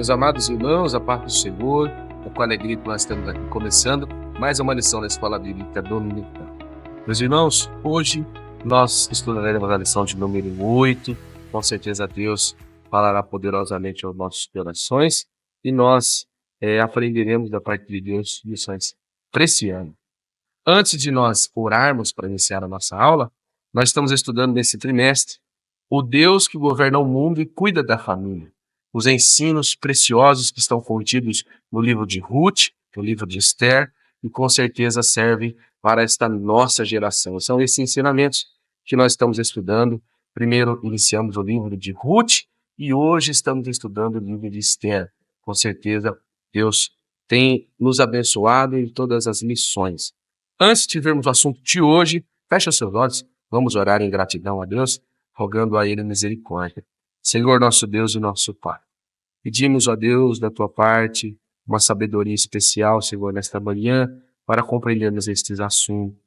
Meus amados irmãos, a paz do Senhor, é com alegria que nós estamos aqui começando mais uma lição da Escola Bíblica Dominical. Meus irmãos, hoje nós estudaremos a lição de número 8. Com certeza Deus falará poderosamente aos nossos corações e nós aprenderemos da parte de Deus lições para esse ano. Antes de nós orarmos para iniciar a nossa aula, nós estamos estudando nesse trimestre o Deus que governa o mundo e cuida da família. Os ensinos preciosos que estão contidos no livro de Ruth, no livro de Esther, e com certeza servem para esta nossa geração. São esses ensinamentos que nós estamos estudando. Primeiro iniciamos o livro de Ruth e hoje estamos estudando o livro de Esther. Com certeza Deus tem nos abençoado em todas as lições. Antes de vermos o assunto de hoje, feche os seus olhos, vamos orar em gratidão a Deus, rogando a Ele misericórdia. Senhor, nosso Deus e nosso Pai, pedimos, ó Deus, da Tua parte, uma sabedoria especial, Senhor, nesta manhã, para compreendermos estes assuntos.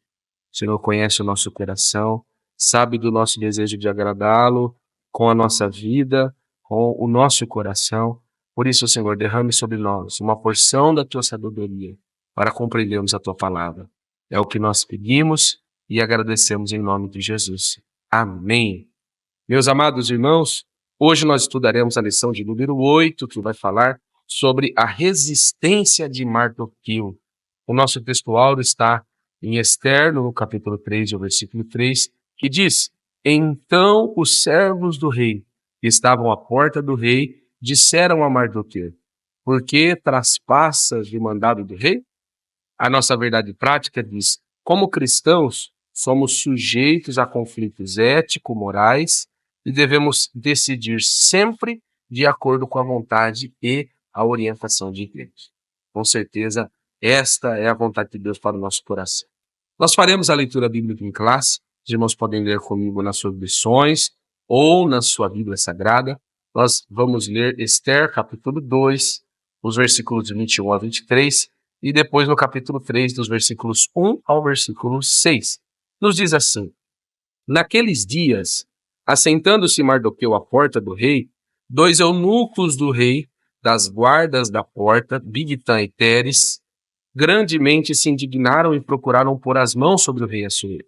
O Senhor conhece o nosso coração, sabe do nosso desejo de agradá-lo com a nossa vida, com o nosso coração. Por isso, Senhor, derrame sobre nós uma porção da Tua sabedoria para compreendermos a Tua palavra. É o que nós pedimos e agradecemos em nome de Jesus. Amém. Meus amados irmãos, hoje nós estudaremos a lição de número 8, que vai falar sobre a resistência de Mardoqueu. O nosso textual está em Esther, no capítulo 3, o versículo 3, que diz: Então os servos do rei, que estavam à porta do rei, disseram a Mardoqueu: Por que traspassas o mandado do rei? A nossa verdade prática diz: como cristãos, somos sujeitos a conflitos ético-morais e devemos decidir sempre de acordo com a vontade e a orientação de Deus. Com certeza, esta é a vontade de Deus para o nosso coração. Nós faremos a leitura bíblica em classe. Os irmãos podem ler comigo nas suas lições ou na sua Bíblia Sagrada. Nós vamos ler Esther, capítulo 2, os versículos de 21 a 23, e depois no capítulo 3, dos versículos 1 ao versículo 6. Nos diz assim: Naqueles dias, assentando-se Mardoqueu à porta do rei, 2 eunucos do rei, das guardas da porta, Bigtã e Teres, grandemente se indignaram e procuraram pôr as mãos sobre o rei Assuero.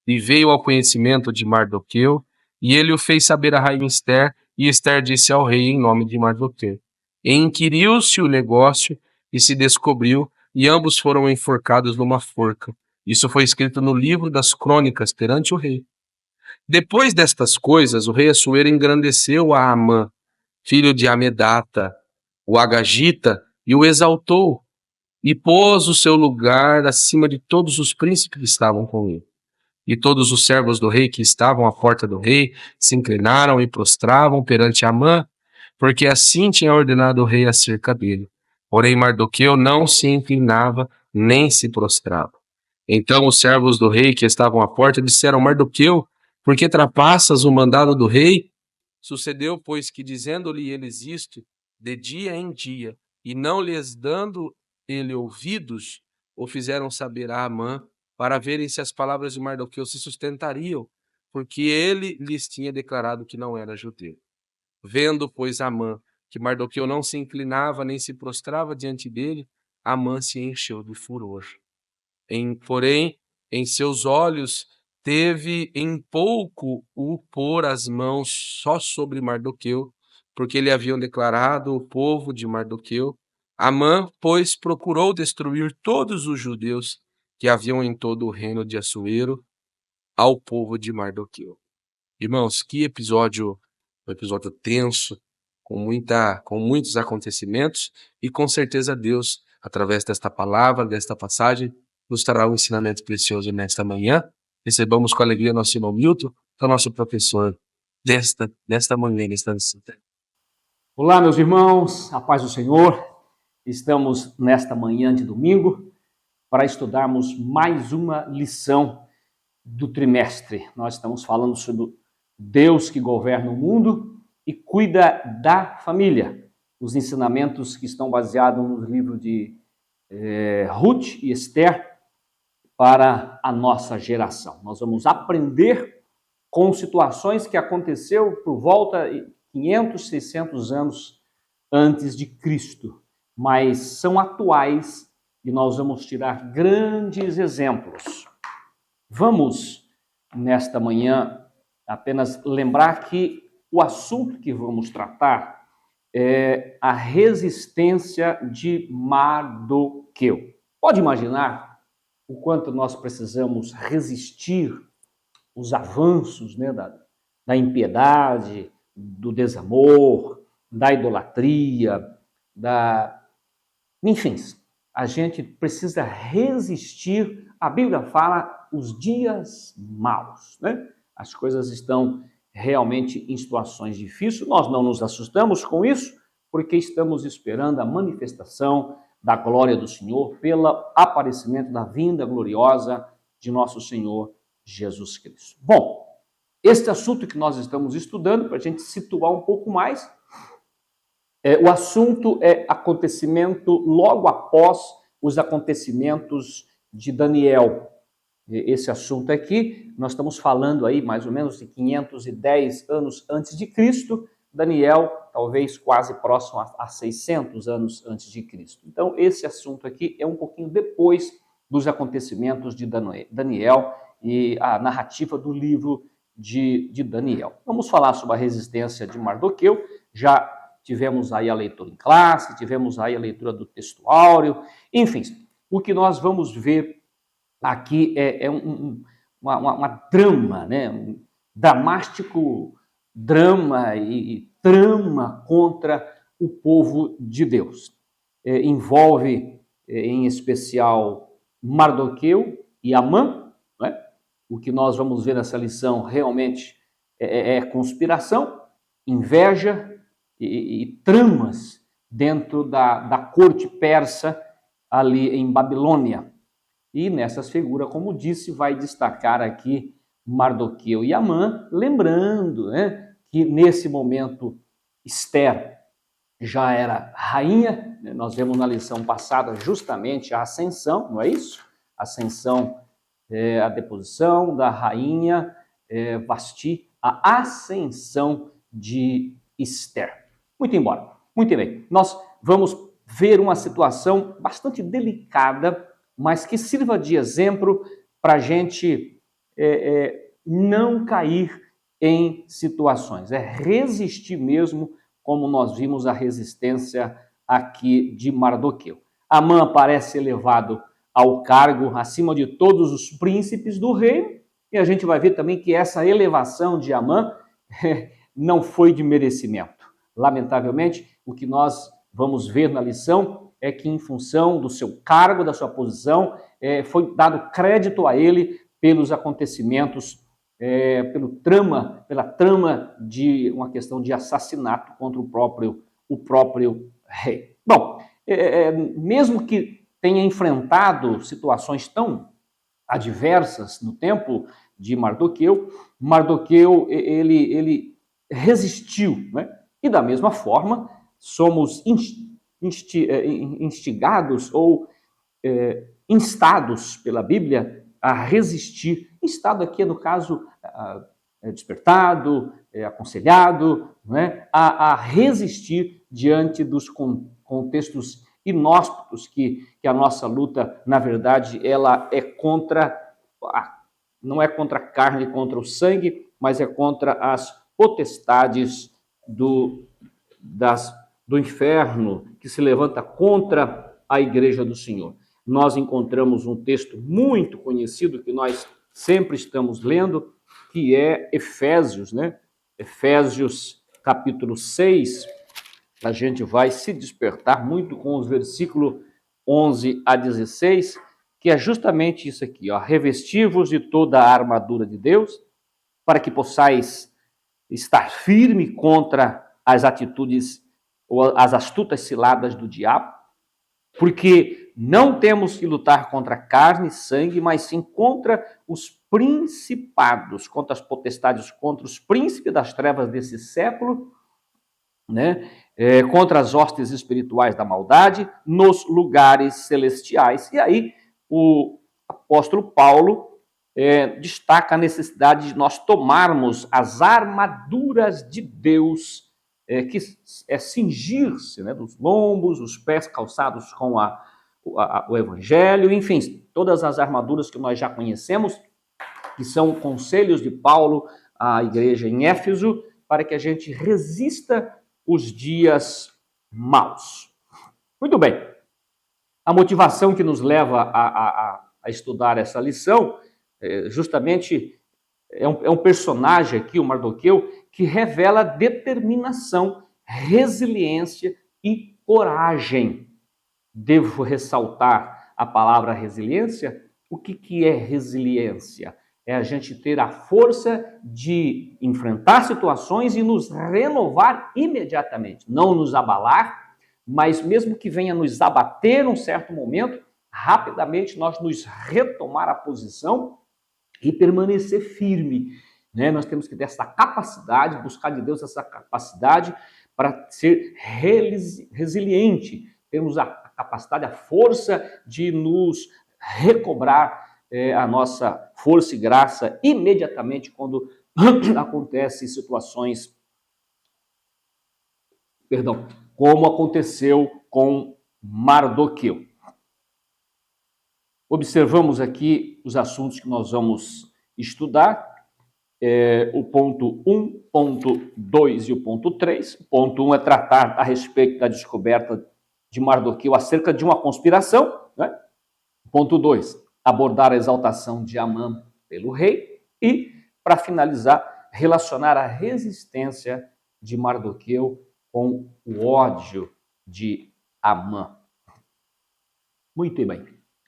E veio ao conhecimento de Mardoqueu, e ele o fez saber a rainha Esther, e Esther disse ao rei em nome de Mardoqueu. E inquiriu-se o negócio, e se descobriu, e ambos foram enforcados numa forca. Isso foi escrito no livro das crônicas perante o rei. Depois destas coisas, o rei Assuero engrandeceu a Amã, filho de Amedata, o Agagita, e o exaltou, e pôs o seu lugar acima de todos os príncipes que estavam com ele. E todos os servos do rei que estavam à porta do rei se inclinaram e prostravam perante Amã, porque assim tinha ordenado o rei acerca dele. Porém, Mardoqueu não se inclinava nem se prostrava. Então os servos do rei que estavam à porta disseram: Mardoqueu, por que trapassas o mandado do rei? Sucedeu, pois, que dizendo-lhe eles isto, de dia em dia, e não lhes dando ele ouvidos, o fizeram saber a Amã, para verem se as palavras de Mardoqueu se sustentariam, porque ele lhes tinha declarado que não era judeu. Vendo, pois, Amã que Mardoqueu não se inclinava nem se prostrava diante dele, Amã se encheu de furor. Porém, em seus olhos teve em pouco o pôr as mãos só sobre Mardoqueu, porque lhe haviam declarado o povo de Mardoqueu. Amã, pois, procurou destruir todos os judeus que haviam em todo o reino de Assuero ao povo de Mardoqueu. Irmãos, que episódio, um episódio tenso, com muitos acontecimentos, e com certeza Deus, através desta palavra, desta passagem, nos trará um ensinamento precioso nesta manhã. Recebamos com alegria nosso irmão Milton, que é o nosso professor desta manhã, nesta lição. Olá, meus irmãos, a paz do Senhor. Estamos nesta manhã de domingo para estudarmos mais uma lição do trimestre. Nós estamos falando sobre Deus que governa o mundo e cuida da família. Os ensinamentos que estão baseados no livro de Ruth e Esther para a nossa geração. Nós vamos aprender com situações que aconteceu por volta de 500, 600 anos antes de Cristo, mas são atuais e nós vamos tirar grandes exemplos. Vamos, nesta manhã, apenas lembrar que o assunto que vamos tratar é a resistência de Mardoqueu. Pode imaginar o quanto nós precisamos resistir os avanços, né, da impiedade, do desamor, da idolatria, enfim, a gente precisa resistir. A Bíblia fala os dias maus, né? As coisas estão realmente em situações difíceis. Nós não nos assustamos com isso, porque estamos esperando a manifestação da glória do Senhor pelo aparecimento da vinda gloriosa de nosso Senhor Jesus Cristo. Bom, este assunto que nós estamos estudando, para a gente situar um pouco mais, o assunto é acontecimento logo após os acontecimentos de Daniel. Esse assunto aqui, nós estamos falando aí mais ou menos de 510 anos antes de Cristo, Daniel talvez quase próximo a 600 anos antes de Cristo. Então, esse assunto aqui é um pouquinho depois dos acontecimentos de Daniel e a narrativa do livro de Daniel. Vamos falar sobre a resistência de Mardoqueu. Já tivemos aí a leitura em classe, tivemos aí a leitura do texto áureo, enfim, o que nós vamos ver aqui é uma drama, né? Um dramático drama e trama contra o povo de Deus. Envolve, em especial, Mardoqueu e Amã, né? O que nós vamos ver nessa lição realmente é conspiração, inveja e tramas dentro da corte persa ali em Babilônia. E nessas figuras, como disse, vai destacar aqui Mardoqueu e Amã, lembrando, né, que nesse momento Esther já era rainha, né? Nós vemos na lição passada justamente a ascensão, não é isso? A ascensão, a deposição da rainha Vasti, a ascensão de Esther. Muito bem. Nós vamos ver uma situação bastante delicada, mas que sirva de exemplo para a gente não cair em situações. É resistir mesmo, como nós vimos a resistência aqui de Mardoqueu. Amã parece elevado ao cargo acima de todos os príncipes do reino, e a gente vai ver também que essa elevação de Amã não foi de merecimento. Lamentavelmente, o que nós vamos ver na lição é que, em função do seu cargo, da sua posição, foi dado crédito a ele pelos acontecimentos, pela trama de uma questão de assassinato contra o próprio rei. Bom, mesmo que tenha enfrentado situações tão adversas no tempo de Mardoqueu, ele resistiu, né? E da mesma forma, somos instigados ou instados pela Bíblia a resistir. Instado aqui, no caso, despertado, aconselhado, né? A resistir diante dos contextos inóspitos que a nossa luta, na verdade, ela é não é contra a carne e contra o sangue, mas é contra as potestades do inferno que se levanta contra a igreja do Senhor. Nós encontramos um texto muito conhecido que nós sempre estamos lendo, que é Efésios, né? Efésios capítulo 6, a gente vai se despertar muito com os versículos 11 a 16, que é justamente isso aqui, ó: revesti-vos de toda a armadura de Deus, para que possais estar firme contra as atitudes ou as astutas ciladas do diabo, porque não temos que lutar contra carne e sangue, mas sim contra os principados, contra as potestades, contra os príncipes das trevas desse século, né? Contra as hostes espirituais da maldade nos lugares celestiais. E aí o apóstolo Paulo destaca a necessidade de nós tomarmos as armaduras de Deus que é cingir-se, né, dos lombos, os pés calçados com o evangelho, enfim, todas as armaduras que nós já conhecemos, que são conselhos de Paulo à igreja em Éfeso, para que a gente resista os dias maus. Muito bem. A motivação que nos leva a estudar essa lição, justamente, é um personagem aqui, o Mardoqueu, que revela determinação, resiliência e coragem. Devo ressaltar a palavra resiliência. O que é resiliência? É a gente ter a força de enfrentar situações e nos renovar imediatamente, não nos abalar, mas mesmo que venha nos abater num certo momento, rapidamente nós nos retomar a posição e permanecer firme, né? Nós temos que ter essa capacidade, buscar de Deus essa capacidade para ser resiliente, temos a capacidade, a força de nos recobrar a nossa força e graça imediatamente quando acontecem situações, como aconteceu com Mardoqueu. Observamos aqui os assuntos que nós vamos estudar, o ponto 1, ponto 2 e o ponto 3. O ponto 1 é tratar a respeito da descoberta de Mardoqueu acerca de uma conspiração, né? Ponto 2, abordar a exaltação de Amã pelo rei e, para finalizar, relacionar a resistência de Mardoqueu com o ódio de Amã. Muito bem.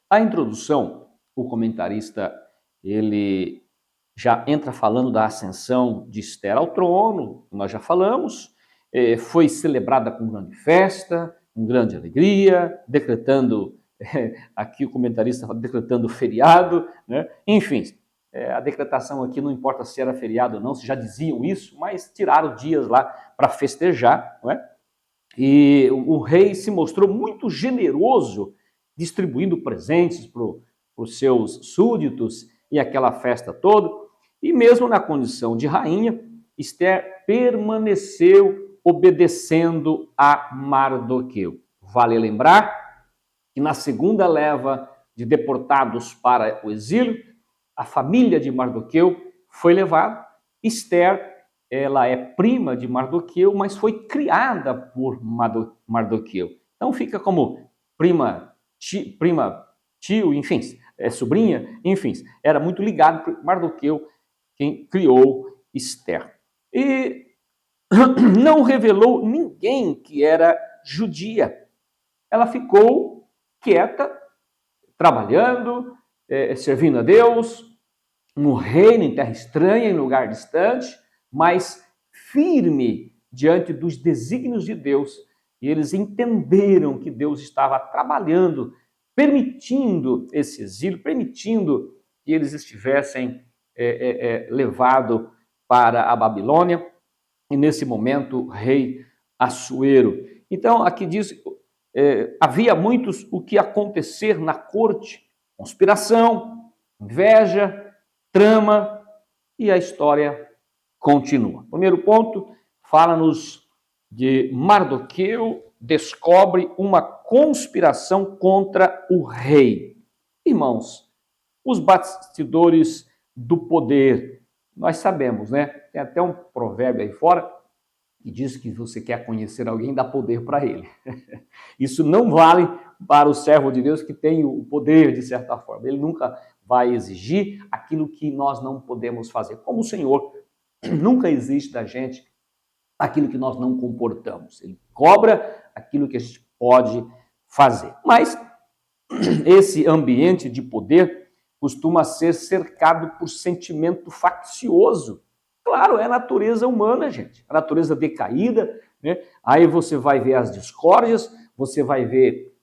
A introdução, o comentarista, ele já entra falando da ascensão de Ester ao trono, nós já falamos, foi celebrada com grande festa, com grande alegria, decretando, aqui o comentarista fala, decretando feriado, né? Enfim, a decretação aqui não importa se era feriado ou não, se já diziam isso, mas tiraram dias lá para festejar, não é? E o rei se mostrou muito generoso, distribuindo presentes para os seus súditos e aquela festa toda. E mesmo na condição de rainha, Ester permaneceu obedecendo a Mardoqueu. Vale lembrar que na segunda leva de deportados para o exílio, a família de Mardoqueu foi levada. Esther, ela é prima de Mardoqueu, mas foi criada por Mardoqueu. Então fica como prima, tio, enfim, sobrinha, enfim, era muito ligado por Mardoqueu, quem criou Esther. E não revelou ninguém que era judia. Ela ficou quieta, trabalhando, servindo a Deus, no reino, em terra estranha, em lugar distante, mas firme diante dos desígnios de Deus. E eles entenderam que Deus estava trabalhando, permitindo esse exílio, permitindo que eles estivessem levados para a Babilônia, e nesse momento, rei Assuero. Então, aqui diz, havia muitos o que acontecer na corte, conspiração, inveja, trama, e a história continua. Primeiro ponto, fala-nos de Mardoqueu descobre uma conspiração contra o rei. Irmãos, os bastidores do poder, nós sabemos, né? Tem até um provérbio aí fora que diz que você quer conhecer alguém, dá poder para ele. Isso não vale para o servo de Deus que tem o poder, de certa forma. Ele nunca vai exigir aquilo que nós não podemos fazer. Como o Senhor nunca exige da gente aquilo que nós não comportamos. Ele cobra aquilo que a gente pode fazer. Mas esse ambiente de poder costuma ser cercado por sentimento faccioso. Claro, é a natureza humana, gente. A natureza decaída, né? Aí você vai ver as discórdias, você vai ver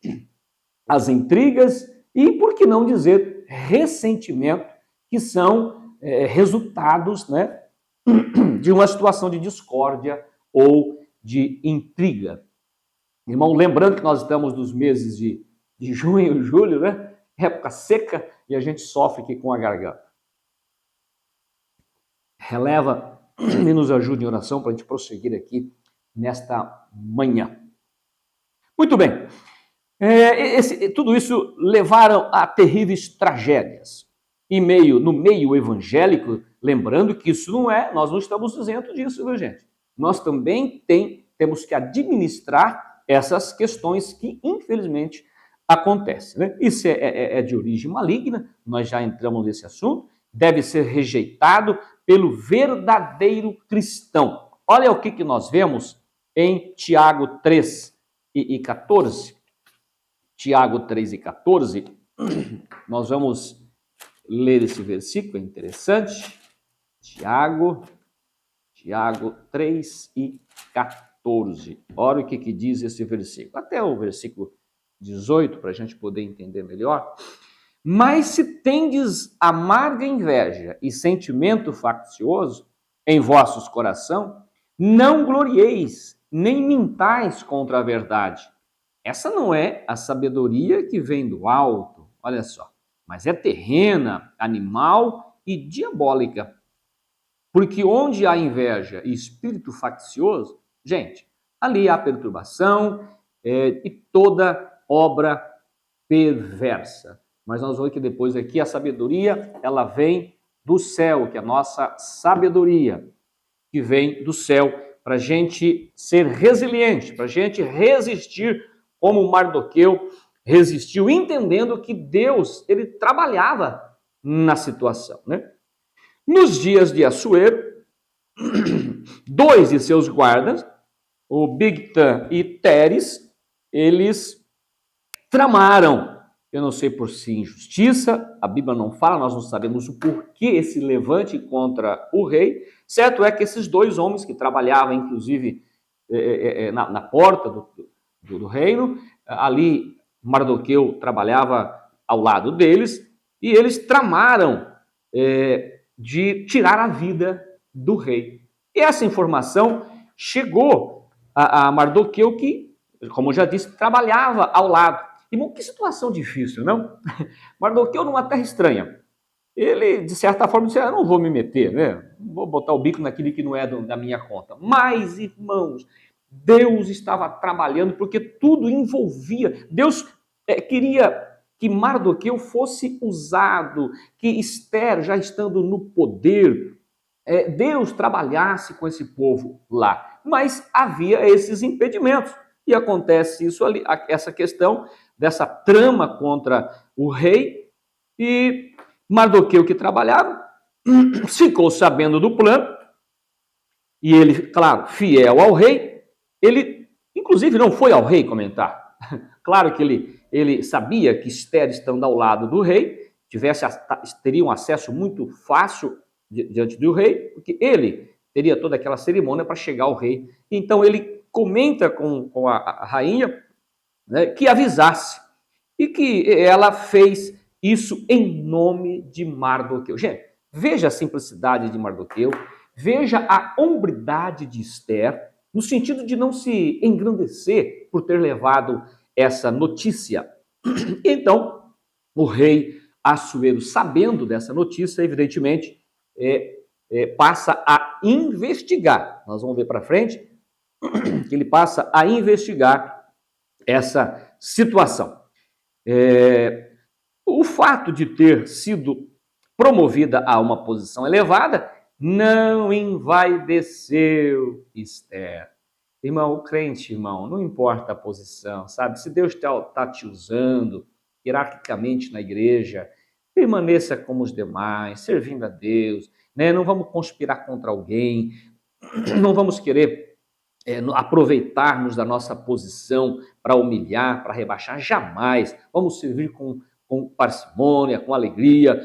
as intrigas e, por que não dizer, ressentimento, que são resultados, né, de uma situação de discórdia ou de intriga. Irmão, lembrando que nós estamos nos meses de junho e julho, né? Época seca, e a gente sofre aqui com a garganta. Releva e nos ajude em oração para a gente prosseguir aqui nesta manhã. Muito bem. Tudo isso levaram a terríveis tragédias. No meio evangélico, lembrando que isso nós não estamos isentos disso, viu, gente? Nós também temos que administrar essas questões que, infelizmente, acontecem, né? Isso é de origem maligna, nós já entramos nesse assunto, deve ser rejeitado pelo verdadeiro cristão. Olha o que nós vemos em Tiago 3 e 14. Tiago 3 e 14, nós vamos ler esse versículo, é interessante. Tiago 3 e 14. Olha o que diz esse versículo. Até o versículo 18, para a gente poder entender melhor. Mas se tendes amarga inveja e sentimento faccioso em vossos coração, não glorieis, nem mintais contra a verdade. Essa não é a sabedoria que vem do alto, olha só, mas é terrena, animal e diabólica. Porque onde há inveja e espírito faccioso, gente, ali há perturbação e toda obra perversa. Mas nós vamos ver que depois aqui a sabedoria, ela vem do céu, que é a nossa sabedoria, que vem do céu para a gente ser resiliente, para a gente resistir como Mardoqueu resistiu, entendendo que Deus, ele trabalhava na situação, né? Nos dias de Assuero, 2 de seus guardas, o Bigtan e Teres, eles tramaram, eu não sei por si injustiça, a Bíblia não fala, nós não sabemos o porquê esse levante contra o rei. Certo é que esses 2 homens que trabalhavam, inclusive, na porta do reino, ali Mardoqueu trabalhava ao lado deles, e eles tramaram de tirar a vida do rei. E essa informação chegou a Mardoqueu, que, como eu já disse, trabalhava ao lado. Irmão, que situação difícil, não? Mardoqueu numa terra estranha. Ele, de certa forma, disse, eu não vou me meter, né? Não vou botar o bico naquilo que não é da minha conta. Mas, irmãos, Deus estava trabalhando porque tudo envolvia. Deus queria que Mardoqueu fosse usado, que Esther, já estando no poder, Deus trabalhasse com esse povo lá. Mas havia esses impedimentos. E acontece isso ali, essa questão dessa trama contra o rei, e Mardoqueu, que trabalhava, ficou sabendo do plano, e ele, claro, fiel ao rei, ele, inclusive, não foi ao rei comentar. Claro que ele sabia que Esther, estando ao lado do rei, teria um acesso muito fácil diante do rei, porque ele teria toda aquela cerimônia para chegar ao rei. Então ele comenta com a rainha, né, que avisasse, e que ela fez isso em nome de Mardoqueu. Gente, veja a simplicidade de Mardoqueu, veja a hombridade de Esther, no sentido de não se engrandecer por ter levado essa notícia. Então, o rei Assuero, sabendo dessa notícia, evidentemente, passa a investigar. Nós vamos ver para frente que ele passa a investigar essa situação. O fato de ter sido promovida a uma posição elevada não envaideceu Esther. Irmão, o crente, irmão, não importa a posição, sabe? Se Deus está te usando hierarquicamente na igreja, permaneça como os demais, servindo a Deus, né? Não vamos conspirar contra alguém, não vamos querer aproveitarmos da nossa posição para humilhar, para rebaixar, jamais. Vamos servir com parcimônia, com alegria,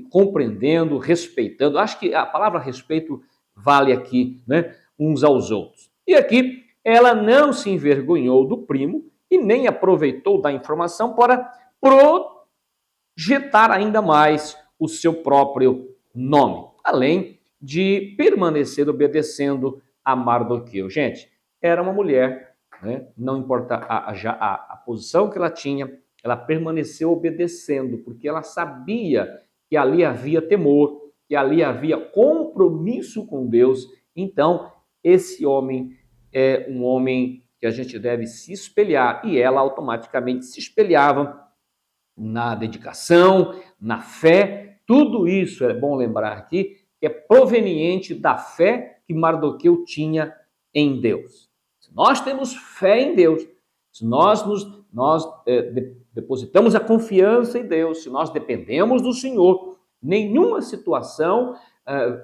compreendendo, respeitando. Acho que a palavra respeito vale aqui, né, uns aos outros. E aqui, ela não se envergonhou do primo e nem aproveitou da informação para projetar ainda mais o seu próprio nome, além de permanecer obedecendo a Mardoqueu. Gente, era uma mulher, né? Não importa a posição que ela tinha, ela permaneceu obedecendo, porque ela sabia que ali havia temor, que ali havia compromisso com Deus. Então, esse homem é um homem que a gente deve se espelhar, e ela automaticamente se espelhava na dedicação, na fé. Tudo isso é bom lembrar aqui, que é proveniente da fé que Mardoqueu tinha em Deus. Se nós temos fé em Deus, se nós depositamos a confiança em Deus, se nós dependemos do Senhor, nenhuma situação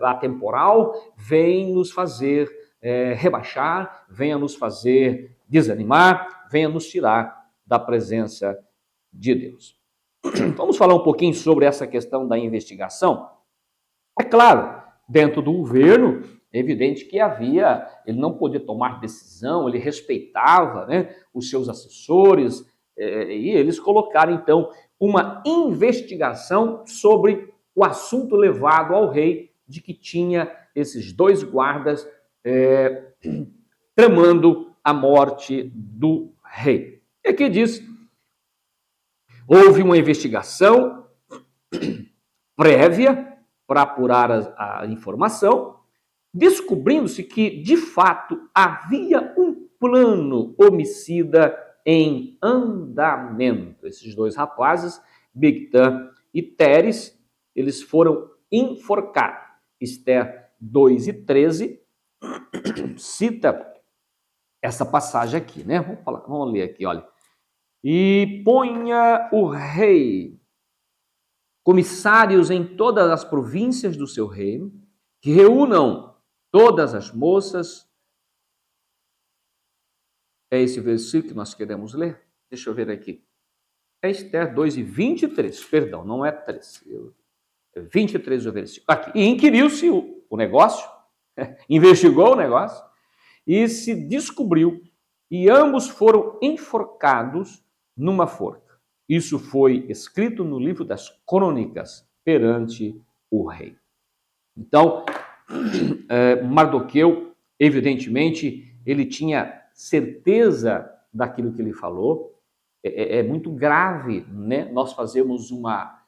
atemporal vem nos fazer rebaixar, venha nos fazer desanimar, venha nos tirar da presença de Deus. Vamos falar um pouquinho sobre essa questão da investigação? É claro, dentro do governo, é evidente que ele não podia tomar decisão, ele respeitava, né, os seus assessores, e eles colocaram, então, uma investigação sobre o assunto levado ao rei, de que tinha esses 2 guardas tramando a morte do rei. E aqui diz, houve uma investigação prévia para apurar a informação, descobrindo-se que, de fato, havia um plano homicida em andamento. Esses 2 rapazes, Bigtan e Teres, eles foram enforcados. Esther 2:13 cita essa passagem aqui, né? Vamos ler aqui, olha. E ponha o rei comissários em todas as províncias do seu reino, que reúnam todas as moças. É esse versículo que nós queremos ler? Deixa eu ver aqui. É Esther 2:23, perdão, não é 3. 23 o versículo. Aqui. E inquiriu-se o negócio, investigou o negócio, e se descobriu, e ambos foram enforcados numa forca. Isso foi escrito no livro das Crônicas perante o rei. Então, Mardoqueu, evidentemente, ele tinha certeza daquilo que ele falou. É muito grave, né? Nós fazemos uma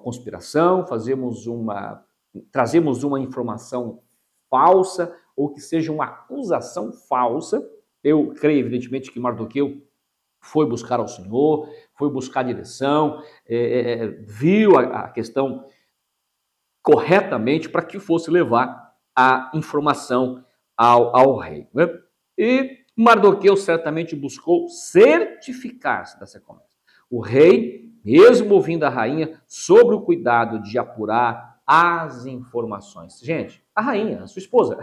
conspiração, trazemos uma informação falsa, ou que seja uma acusação falsa. Eu creio, evidentemente, que Mardoqueu foi buscar ao Senhor, foi buscar direção, viu a questão corretamente para que fosse levar a informação ao rei. Né? E Mardoqueu certamente buscou certificar-se dessa promessa. O rei, mesmo ouvindo a rainha, sobre o cuidado de apurar as informações. Gente, a rainha, a sua esposa.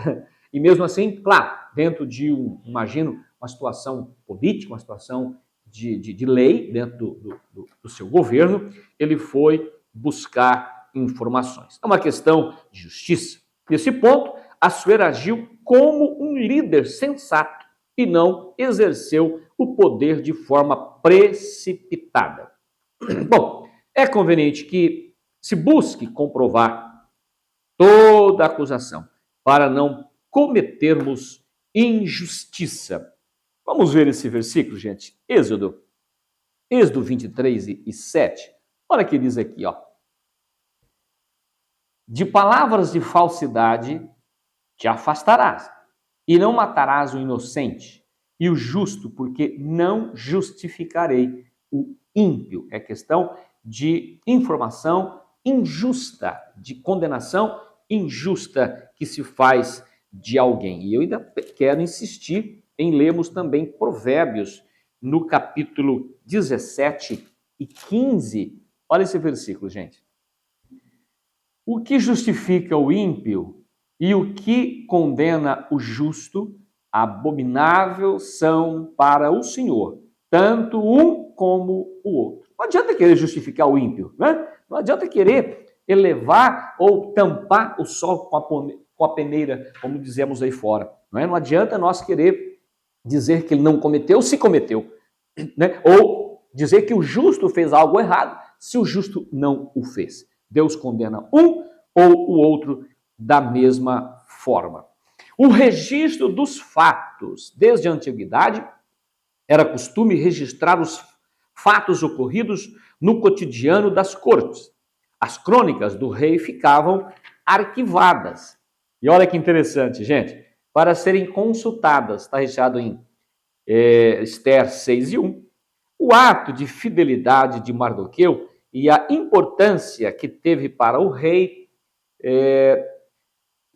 E mesmo assim, claro, dentro de imagino, uma situação política, uma situação de lei dentro do seu governo, ele foi buscar informações. É uma questão de justiça. Nesse ponto, Assuero agiu como um líder sensato e não exerceu o poder de forma precipitada. Bom, é conveniente que se busque comprovar toda a acusação para não cometermos injustiça. Vamos ver esse versículo, gente. Êxodo 23:7. Olha o que diz aqui, ó. De palavras de falsidade te afastarás, e não matarás o inocente e o justo, porque não justificarei o ímpio. É questão de informação injusta, de condenação injusta que se faz de alguém. E eu ainda quero insistir em lermos também Provérbios, no capítulo 17 e 15. Olha esse versículo, gente. O que justifica o ímpio e o que condena o justo, abominável são para o Senhor, tanto um como o outro. Não adianta querer justificar o ímpio, né? Não adianta querer elevar ou tampar o sol com a peneira, como dizemos aí fora. Não adianta nós querer dizer que ele não cometeu, se cometeu, né? Ou dizer que o justo fez algo errado, se o justo não o fez. Deus condena um ou o outro da mesma forma. O registro dos fatos. Desde a antiguidade, era costume registrar os fatos ocorridos no cotidiano das cortes. As crônicas do rei ficavam arquivadas. E olha que interessante, gente. para serem consultadas. Está registrado em Esther 6:1. O ato de fidelidade de Mardoqueu e a importância que teve para o rei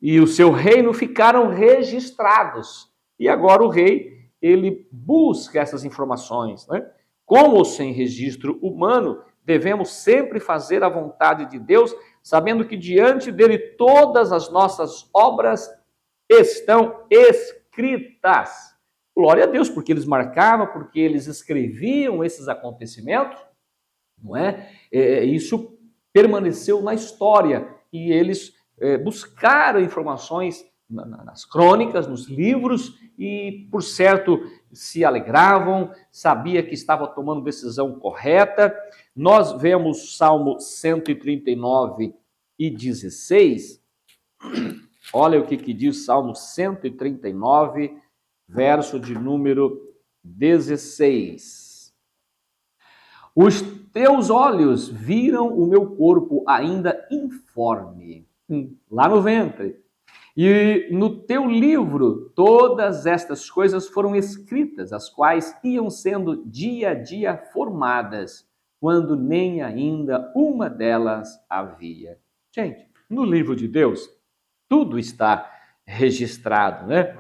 e o seu reino ficaram registrados. E agora o rei, ele busca essas informações, né? Como sem registro humano, devemos sempre fazer a vontade de Deus, sabendo que diante dele todas as nossas obras estão escritas. Glória a Deus, porque eles marcavam, porque eles escreviam esses acontecimentos, não é? Isso permaneceu na história e eles buscaram informações nas crônicas, nos livros e, por certo, se alegravam, sabia que estava tomando decisão correta. Nós vemos Salmo 139:16. Olha o que diz Salmo 139, verso de número 16. Os teus olhos viram o meu corpo ainda informe, lá no ventre. E no teu livro todas estas coisas foram escritas, as quais iam sendo dia a dia formadas, quando nem ainda uma delas havia. Gente, no livro de Deus, tudo está registrado, né?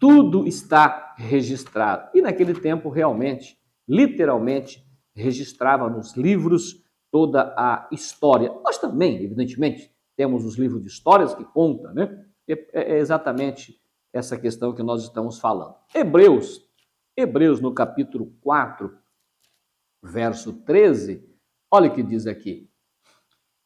Tudo está registrado. E naquele tempo, realmente, literalmente, registrava nos livros toda a história. Nós também, evidentemente, temos os livros de histórias que contam, né? É exatamente essa questão que nós estamos falando. Hebreus no capítulo 4, verso 13, olha o que diz aqui.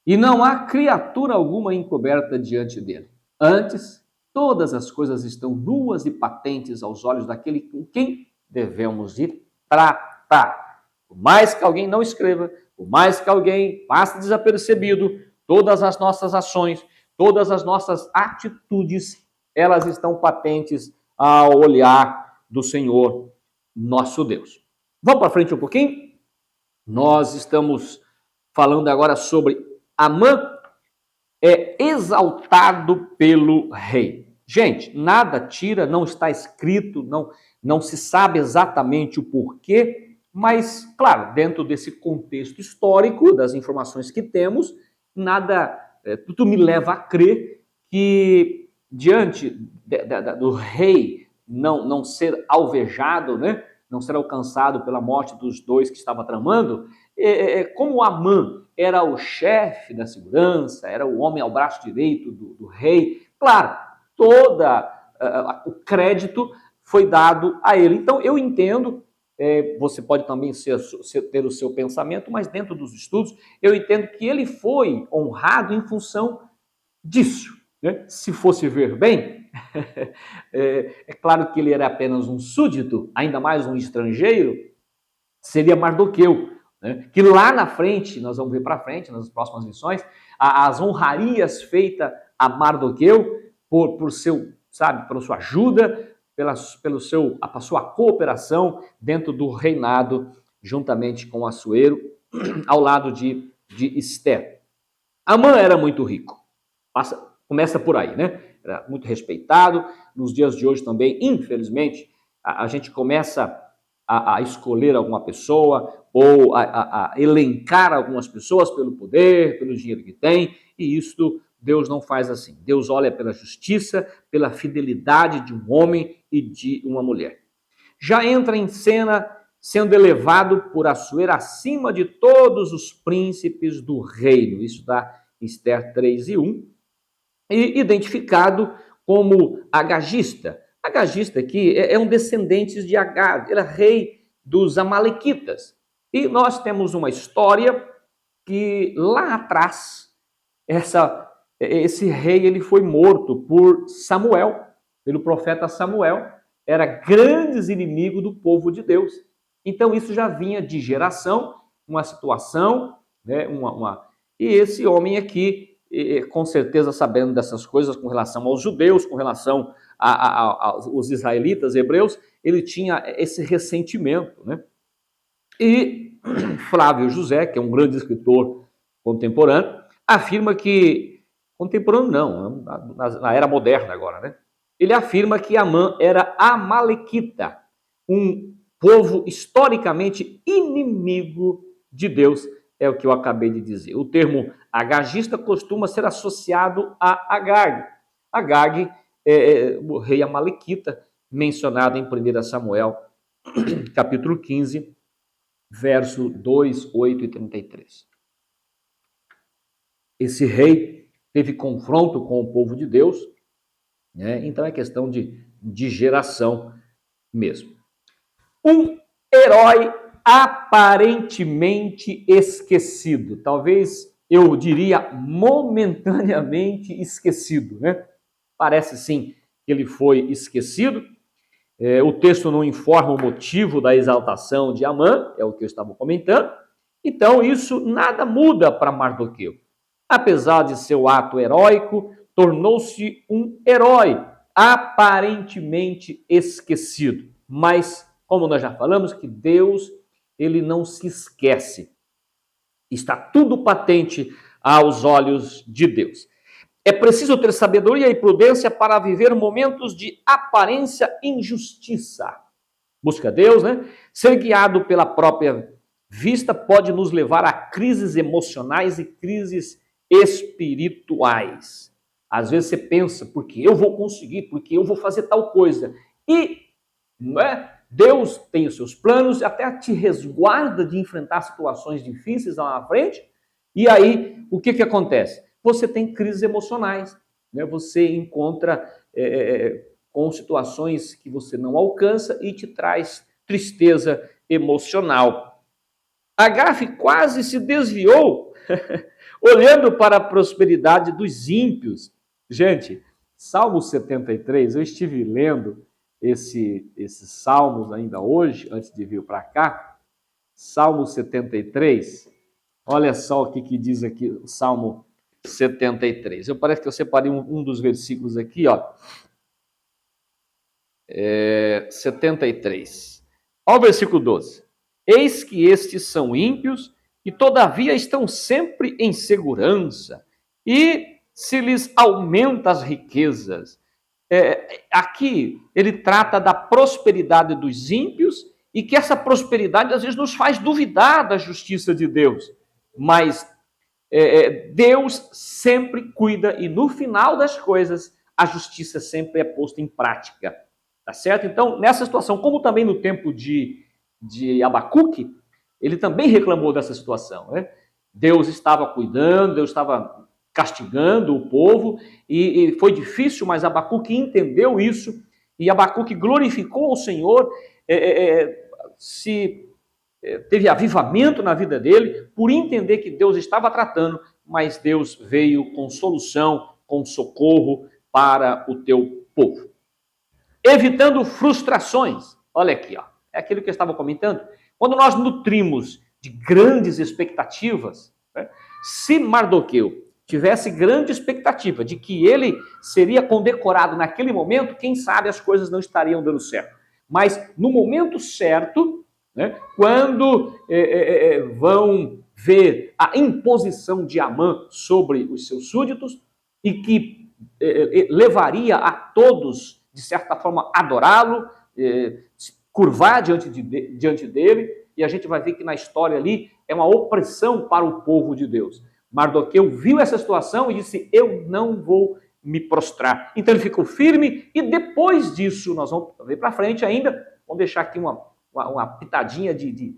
E não há criatura alguma encoberta diante dele. Antes, todas as coisas estão nuas e patentes aos olhos daquele com quem devemos ir tratar. Por mais que alguém não escreva, por mais que alguém passe desapercebido, todas as nossas ações, todas as nossas atitudes, elas estão patentes ao olhar do Senhor, nosso Deus. Vamos para frente um pouquinho? Nós estamos falando agora sobre Amã é exaltado pelo rei. Gente, nada tira, não está escrito, não se sabe exatamente o porquê, mas, claro, dentro desse contexto histórico, das informações que temos, tudo me leva a crer que, diante do rei não ser alvejado, né, não ser alcançado pela morte dos dois que estava tramando, como Amã era o chefe da segurança, era o homem ao braço direito do rei, claro, todo o crédito foi dado a ele. Então, eu entendo, você pode também ter o seu pensamento, mas dentro dos estudos, eu entendo que ele foi honrado em função disso, né? Se fosse ver bem, é claro que ele era apenas um súdito, ainda mais um estrangeiro, seria Mardoqueu, né? Que lá na frente, nós vamos ver para frente, nas próximas lições, as honrarias feitas a Mardoqueu por sua ajuda, pela sua cooperação dentro do reinado, juntamente com Assuero, ao lado de Esther. Amã era muito rico. Começa por aí, né? Era muito respeitado. Nos dias de hoje também, infelizmente, a gente começa a escolher alguma pessoa ou a elencar algumas pessoas pelo poder, pelo dinheiro que tem, e isso Deus não faz assim. Deus olha pela justiça, pela fidelidade de um homem e de uma mulher. Já entra em cena sendo elevado por Assuero acima de todos os príncipes do reino. Isso está em Esther 3:1. E identificado como agagista. Agagista aqui é um descendente de Agag, era rei dos amalequitas. E nós temos uma história que lá atrás, esse rei ele foi morto por Samuel, pelo profeta Samuel, era grande inimigo do povo de Deus. Então isso já vinha de geração, uma situação, né, e esse homem aqui, com certeza sabendo dessas coisas com relação aos judeus, com relação aos israelitas, hebreus, ele tinha esse ressentimento, né? E Flávio José, que é um grande escritor contemporâneo, afirma que, contemporâneo não, na era moderna agora, né? ele afirma que Amã era amalequita, um povo historicamente inimigo de Deus, é o que eu acabei de dizer. O termo agagista costuma ser associado a Agag. Agag é o rei amalequita, mencionado em 1 Samuel, capítulo 15, verso 2, 8 e 33. Esse rei teve confronto com o povo de Deus, né? Então é questão de geração mesmo. Um herói aparentemente esquecido, talvez eu diria momentaneamente esquecido, né? Parece sim que ele foi esquecido. O texto não informa o motivo da exaltação de Amã, é o que eu estava comentando. Então isso nada muda para Mardoqueu. Apesar de seu ato heróico, tornou-se um herói aparentemente esquecido. Mas, como nós já falamos, que Deus, ele não se esquece. Está tudo patente aos olhos de Deus. É preciso ter sabedoria e prudência para viver momentos de aparência injustiça. Busca Deus, né? Ser guiado pela própria vista pode nos levar a crises emocionais e crises espirituais. Às vezes você pensa, porque eu vou conseguir, porque eu vou fazer tal coisa. E não é? Deus tem os seus planos, até te resguarda de enfrentar situações difíceis lá na frente. E aí, o que acontece? Você tem crises emocionais, né? Você encontra com situações que você não alcança e te traz tristeza emocional. Agaf quase se desviou olhando para a prosperidade dos ímpios. Gente, Salmo 73, eu estive lendo esses salmos ainda hoje, antes de vir para cá. Salmo 73, olha só o que diz aqui o Salmo 73. Parece que eu separei um dos versículos aqui, ó. 73. Olha o versículo 12. Eis que estes são ímpios e todavia estão sempre em segurança, e se lhes aumenta as riquezas. Aqui ele trata da prosperidade dos ímpios e que essa prosperidade às vezes nos faz duvidar da justiça de Deus. Mas Deus sempre cuida e no final das coisas a justiça sempre é posta em prática. Tá certo? Então, nessa situação, como também no tempo de Abacuque, ele também reclamou dessa situação, né? Deus estava cuidando, Deus estava castigando o povo, e foi difícil, mas Abacuque entendeu isso, e Abacuque glorificou o Senhor, teve avivamento na vida dele, por entender que Deus estava tratando, mas Deus veio com solução, com socorro para o teu povo. Evitando frustrações. Olha aqui, ó. É aquilo que eu estava comentando. Quando nós nutrimos de grandes expectativas, né? Se Mardoqueu tivesse grande expectativa de que ele seria condecorado naquele momento, quem sabe as coisas não estariam dando certo. Mas no momento certo, né, quando vão ver a imposição de Amã sobre os seus súditos e que levaria a todos, de certa forma, adorá-lo, curvar diante dele, e a gente vai ver que na história ali é uma opressão para o povo de Deus. Mardoqueu viu essa situação e disse, eu não vou me prostrar. Então ele ficou firme, e depois disso, nós vamos ver para frente ainda, vamos deixar aqui uma pitadinha de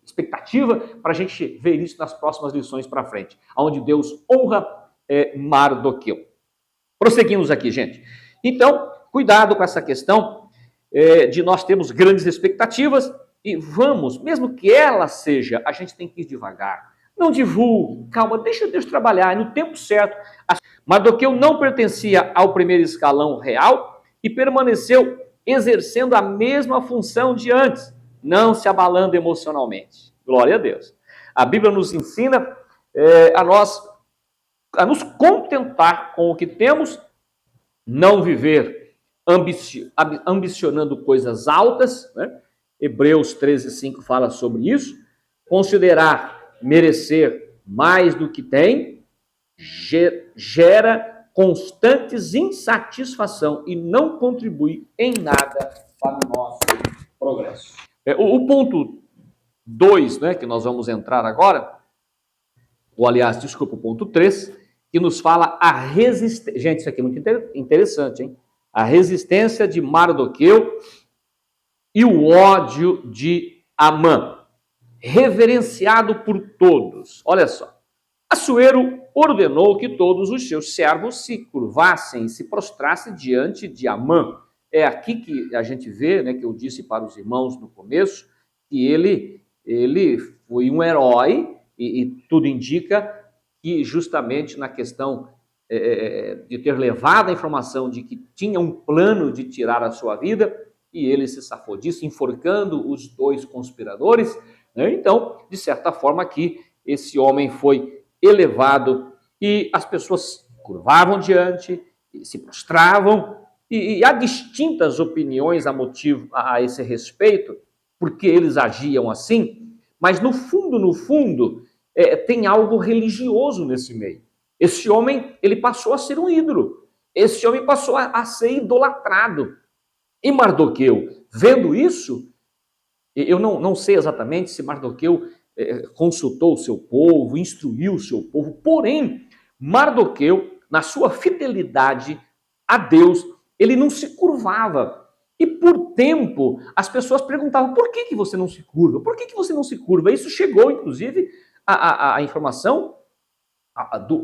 expectativa para a gente ver isso nas próximas lições para frente, onde Deus honra Mardoqueu. Prosseguimos aqui, gente. Então, cuidado com essa questão de nós termos grandes expectativas e vamos, mesmo que ela seja, a gente tem que ir devagar. Não divulgue, calma, deixa Deus trabalhar, no tempo certo. Mardoqueu não pertencia ao primeiro escalão real e permaneceu exercendo a mesma função de antes, não se abalando emocionalmente. Glória a Deus. A Bíblia nos ensina a nos contentar com o que temos, não viver ambicionando coisas altas, né? Hebreus 13:5 fala sobre isso. Considerar merecer mais do que tem gera constantes insatisfação e não contribui em nada para o nosso progresso. O ponto 2, né, que nós vamos entrar agora, ou aliás, desculpa, o ponto 3, que nos fala a resistência. Gente, isso aqui é muito interessante, hein? A resistência de Mardoqueu e o ódio de Amã, reverenciado por todos. Olha só. Assuero ordenou que todos os seus servos se curvassem e se prostrassem diante de Amã. É aqui que a gente vê, né, que eu disse para os irmãos no começo, que ele foi um herói e tudo indica que justamente na questão de ter levado a informação de que tinha um plano de tirar a sua vida, e ele se safou disso, enforcando os 2 conspiradores, né? Então, de certa forma aqui, esse homem foi elevado e as pessoas curvavam diante, se prostravam, e há distintas opiniões a esse respeito, porque eles agiam assim, mas no fundo, tem algo religioso nesse meio. Esse homem, ele passou a ser um ídolo. Esse homem passou a ser idolatrado. E Mardoqueu, vendo isso, eu não sei exatamente se Mardoqueu consultou o seu povo, instruiu o seu povo, porém, Mardoqueu, na sua fidelidade a Deus, ele não se curvava. E por tempo, as pessoas perguntavam, por que você não se curva? Por que você não se curva? Isso chegou, inclusive, a informação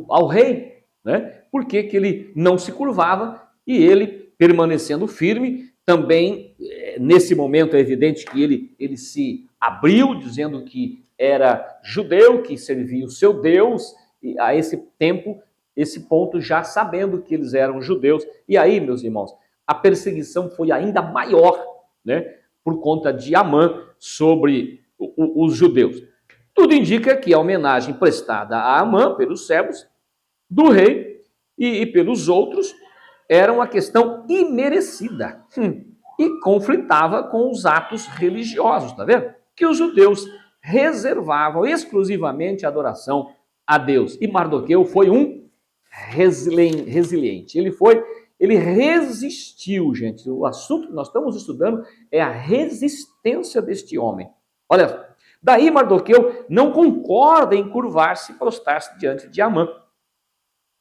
ao rei, né? Por que ele não se curvava e ele, permanecendo firme, também, nesse momento, é evidente que ele se abriu, dizendo que era judeu, que servia o seu Deus, e a esse tempo, esse ponto, já sabendo que eles eram judeus. E aí, meus irmãos, a perseguição foi ainda maior, né? Por conta de Amã sobre os judeus. Tudo indica que a homenagem prestada a Amã pelos servos do rei e pelos outros era uma questão imerecida e conflitava com os atos religiosos, tá vendo? Que os judeus reservavam exclusivamente a adoração a Deus. E Mardoqueu foi um resiliente. Ele resistiu, gente. O assunto que nós estamos estudando é a resistência deste homem. Olha, daí Mardoqueu não concorda em curvar-se e prostrar-se diante de Amã,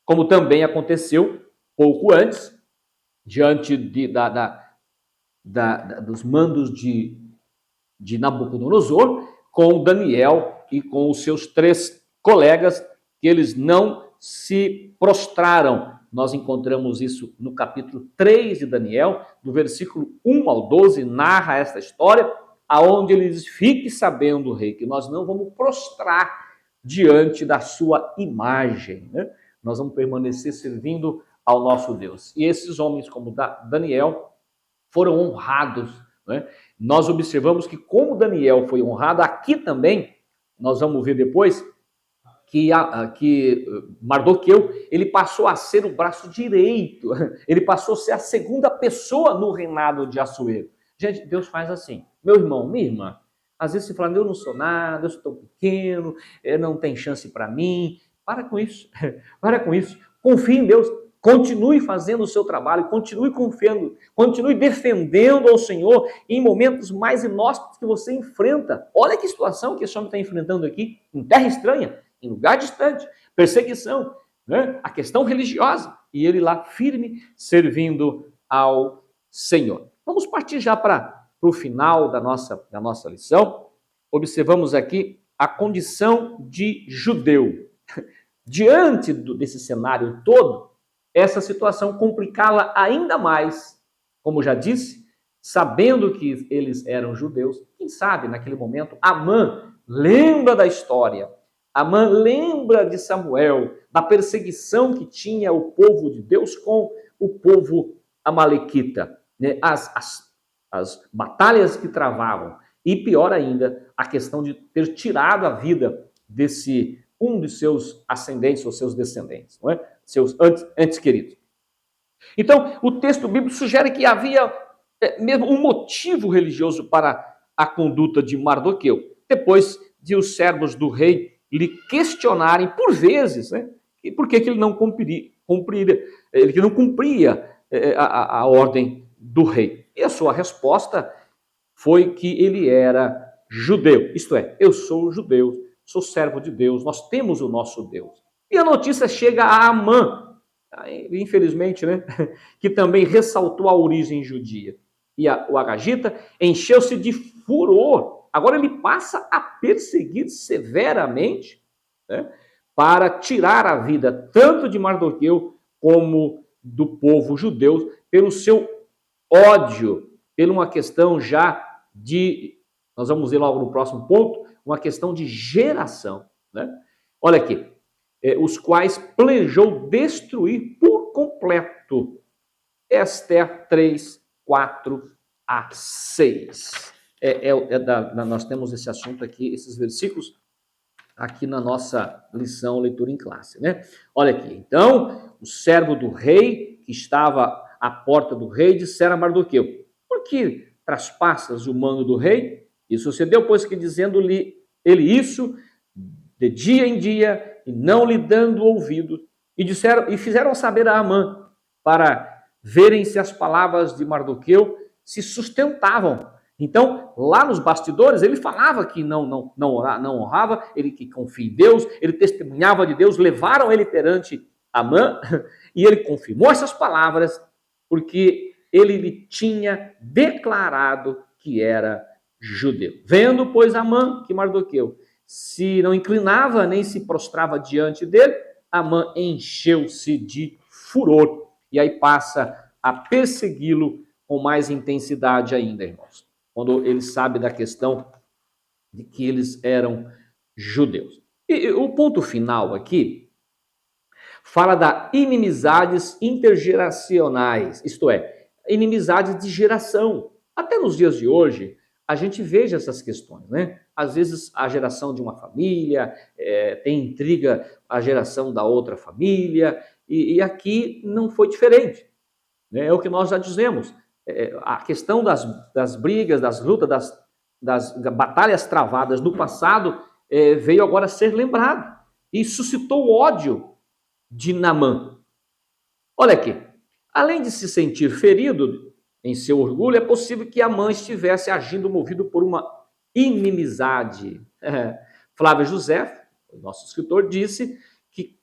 como também aconteceu pouco antes, diante dos mandos de Nabucodonosor, com Daniel e com os seus 3 colegas, que eles não se prostraram. Nós encontramos isso no capítulo 3 de Daniel, do versículo 1 ao 12, narra esta história, aonde ele diz, fique sabendo, rei, que nós não vamos prostrar diante da sua imagem, né? Nós vamos permanecer servindo ao nosso Deus. E esses homens, como Daniel, foram honrados, né? Nós observamos que como Daniel foi honrado, aqui também, nós vamos ver depois, que Mardoqueu, ele passou a ser o braço direito, ele passou a ser a segunda pessoa no reinado de Assuero. Gente, Deus faz assim. Meu irmão, minha irmã, às vezes você fala, eu não sou nada, eu sou tão pequeno, não tem chance para mim. Para com isso, para com isso. Confie em Deus, continue fazendo o seu trabalho, continue confiando, continue defendendo ao Senhor em momentos mais inóspitos que você enfrenta. Olha que situação que esse homem está enfrentando aqui, em terra estranha, em lugar distante, perseguição, né? A questão religiosa, e ele lá firme, servindo ao Senhor. Vamos partir já para o final da nossa lição. Observamos aqui a condição de judeu. Diante desse cenário todo, essa situação complicá-la ainda mais, como já disse, sabendo que eles eram judeus. Quem sabe, naquele momento, Amã lembra da história, Amã lembra de Samuel, da perseguição que tinha o povo de Deus com o povo amalequita, né? As batalhas que travavam, e pior ainda, a questão de ter tirado a vida desse um de seus ascendentes ou seus descendentes, não é? Seus entes queridos. Então, o texto bíblico sugere que havia mesmo um motivo religioso para a conduta de Mardoqueu, depois de os servos do rei lhe questionarem por vezes, né? E por que ele não ele que não cumpria a ordem do rei. E a sua resposta foi que ele era judeu, isto é, eu sou judeu, sou servo de Deus, nós temos o nosso Deus. E a notícia chega a Amã, infelizmente, né, que também ressaltou a origem judia. E o Agagita encheu-se de furor. Agora ele passa a perseguir severamente, né, para tirar a vida tanto de Mardoqueu como do povo judeu, pelo seu ódio, por uma questão já nós vamos ver logo no próximo ponto, uma questão de geração, né? Olha aqui, os quais planejou destruir por completo. Esther 3, 4 a 6. Nós temos esse assunto aqui, esses versículos, aqui na nossa lição Leitura em Classe, né? Olha aqui, então, o servo do rei, que estava à porta do rei, dissera a Mardoqueu: por que traspassas o mando do rei? E sucedeu, pois, que dizendo-lhe ele isso, de dia em dia, e não lhe dando ouvido, e fizeram saber a Amã, para verem se as palavras de Mardoqueu se sustentavam. Então, lá nos bastidores, ele falava que não honrava, ele que confia em Deus, ele testemunhava de Deus, levaram ele perante Amã, e ele confirmou essas palavras, porque ele lhe tinha declarado que era judeu. Vendo, pois, Amã que Mardoqueu se não inclinava nem se prostrava diante dele, Amã encheu-se de furor. E aí passa a persegui-lo com mais intensidade ainda, irmãos. Quando ele sabe da questão de que eles eram judeus. E o ponto final aqui fala da inimizades intergeracionais, isto é, inimizades de geração. Até nos dias de hoje, a gente veja essas questões, né? Às vezes a geração de uma família tem intriga a geração da outra família, e aqui não foi diferente, né? É o que nós já dizemos. A questão das brigas, das lutas, das batalhas travadas do passado veio agora ser lembrado e suscitou o ódio de Naamã. Olha aqui, além de se sentir ferido em seu orgulho, é possível que Amã estivesse agindo movido por uma inimizade. Flávio José, o nosso escritor, disse que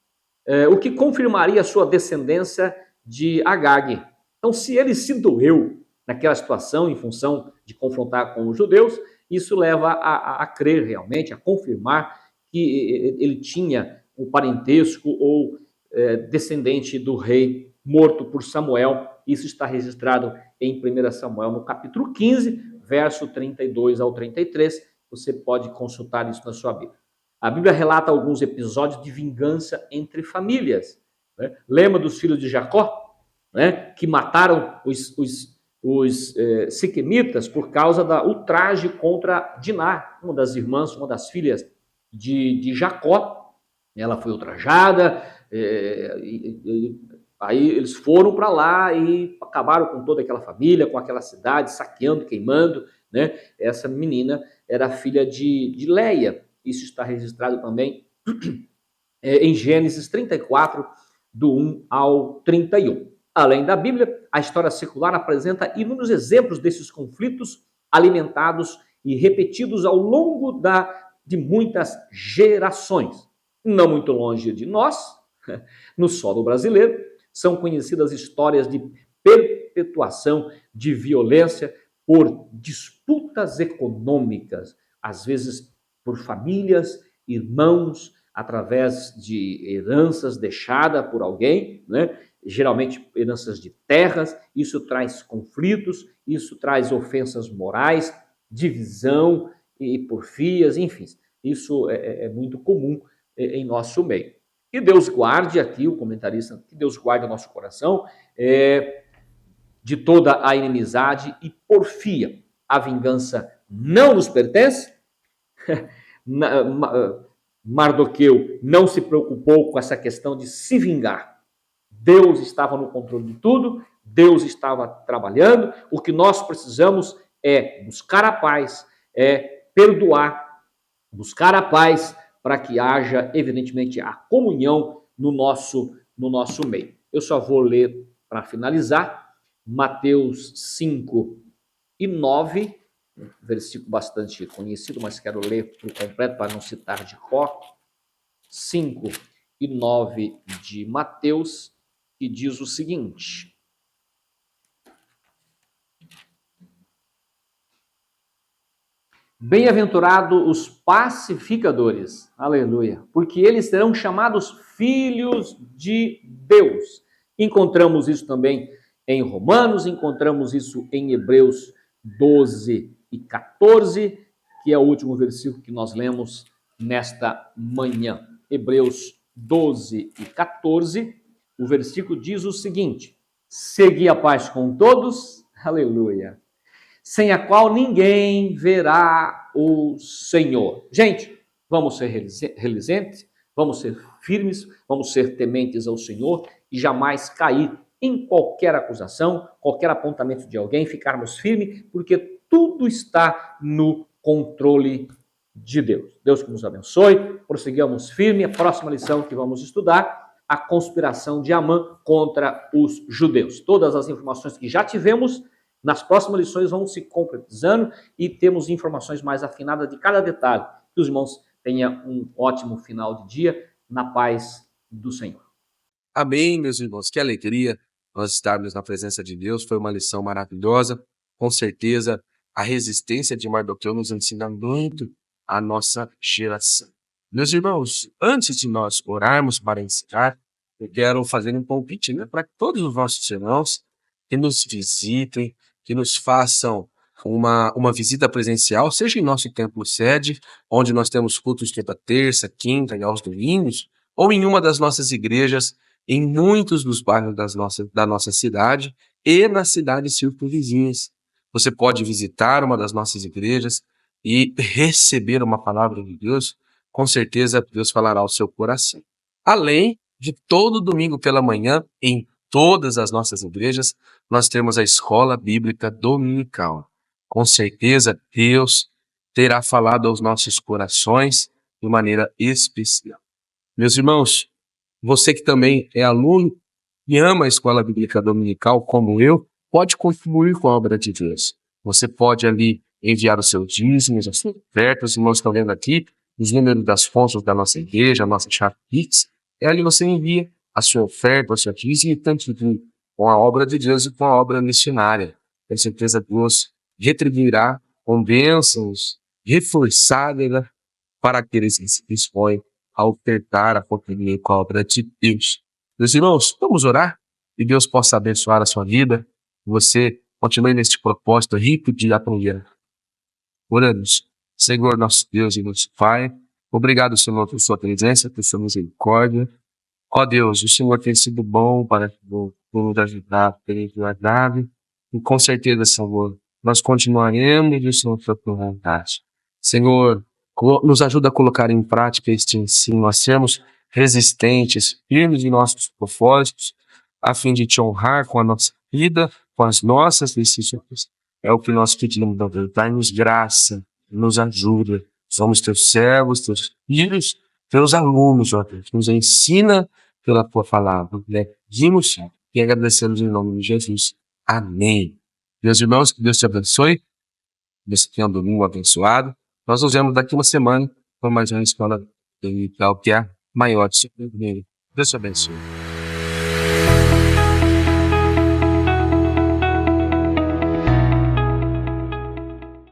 o que confirmaria a sua descendência de Agag. Então, se ele se doeu naquela situação em função de confrontar com os judeus, isso leva a crer realmente, a confirmar que ele tinha um parentesco ou descendente do rei morto por Samuel. Isso está registrado em 1 Samuel, no capítulo 15, verso 32 ao 33. Você pode consultar isso na sua Bíblia. A Bíblia relata alguns episódios de vingança entre famílias, né? Lembra dos filhos de Jacó, né? Que mataram os siquemitas por causa da ultraje contra Diná, uma das irmãs, uma das filhas de Jacó. Ela foi ultrajada, aí eles foram para lá e acabaram com toda aquela família, com aquela cidade, saqueando, queimando, né? Essa menina era filha de Leia. Isso está registrado também em Gênesis 34, do 1 ao 31. Além da Bíblia, a história secular apresenta inúmeros exemplos desses conflitos alimentados e repetidos ao longo de muitas gerações. Não muito longe de nós, no solo brasileiro, são conhecidas histórias de perpetuação de violência por disputas econômicas, às vezes por famílias, irmãos, através de heranças deixadas por alguém, né? Geralmente heranças de terras. Isso traz conflitos, isso traz ofensas morais, divisão e porfias, enfim. Isso é muito comum em nosso meio. Que Deus guarde aqui, o comentarista, que Deus guarde o nosso coração de toda a inimizade e porfia. A vingança não nos pertence. Mardoqueu não se preocupou com essa questão de se vingar. Deus estava no controle de tudo, Deus estava trabalhando. O que nós precisamos é buscar a paz, é perdoar, buscar a paz para que haja, evidentemente, a comunhão no nosso meio. Eu só vou ler para finalizar Mateus 5 e 9, versículo bastante conhecido, mas quero ler por completo para não citar de cor. 5 e 9 de Mateus, que diz o seguinte: Bem-aventurados os pacificadores, aleluia, porque eles serão chamados filhos de Deus. Encontramos isso também em Romanos, encontramos isso em Hebreus 12 e 14, que é o último versículo que nós lemos nesta manhã. Hebreus 12 e 14, o versículo diz o seguinte: segui a paz com todos, aleluia, sem a qual ninguém verá o Senhor. Gente, vamos ser reluzentes, vamos ser firmes, vamos ser tementes ao Senhor e jamais cair em qualquer acusação, qualquer apontamento de alguém, ficarmos firmes, porque tudo está no controle de Deus. Deus que nos abençoe, prosseguimos firme. A próxima lição que vamos estudar, a conspiração de Amã contra os judeus. Todas as informações que já tivemos, nas próximas lições vão se concretizando e temos informações mais afinadas de cada detalhe. Que os irmãos tenham um ótimo final de dia, na paz do Senhor. Amém, meus irmãos. Que alegria nós estarmos na presença de Deus. Foi uma lição maravilhosa. Com certeza, a resistência de Mardoqueu nos ensina muito a nossa geração. Meus irmãos, antes de nós orarmos para encerrar, eu quero fazer um convite, para todos os nossos irmãos que nos visitem, que nos façam uma visita presencial, seja em nosso templo sede, onde nós temos cultos de toda terça, quinta e aos domingos, ou em uma das nossas igrejas, em muitos dos bairros da nossa cidade e nas cidades circunvizinhas. Você pode visitar uma das nossas igrejas e receber uma palavra de Deus. Com certeza Deus falará ao seu coração. Além de todo domingo pela manhã, em todas as nossas igrejas, nós temos a escola bíblica dominical. Com certeza Deus terá falado aos nossos corações de maneira especial. Meus irmãos, você que também é aluno e ama a escola bíblica dominical, como eu, pode contribuir com a obra de Deus. Você pode ali enviar os seus dízimos, as suas ofertas. Os irmãos estão vendo aqui os números das fontes da nossa igreja, a nossa chave Pix. E ali você envia a sua oferta, a sua dízimo, e tanto com a obra de Deus e com a obra missionária. Com certeza Deus retribuirá com bênçãos reforçadas para aqueles que se dispõem a ofertar, a contribuir com a obra de Deus. Meus irmãos, vamos orar? E Deus possa abençoar a sua vida. Você continue neste propósito rico de aprender. Oramos. Senhor, nosso Deus e nosso Pai, obrigado, Senhor, por sua presença, por sua misericórdia. Ó Deus, o Senhor tem sido bom para nos ajudar, tem nos ajudado. E com certeza, Senhor, nós continuaremos de sua vontade. Senhor, nos ajuda a colocar em prática este ensino, a sermos resistentes, firmes em nossos propósitos, a fim de te honrar com a nossa vida, com as nossas decisões. É o que nós pedimos, Deus. Dai-nos graça, nos ajuda. Somos teus servos, teus filhos, teus alunos, ó Deus. Nos ensina pela tua palavra. Pedimos e agradecemos em nome de Jesus. Amém. Meus irmãos, que Deus te abençoe. Deus tenha um domingo abençoado. Nós nos vemos daqui uma semana com mais uma escola dominical que é a maior de seu. Deus te abençoe.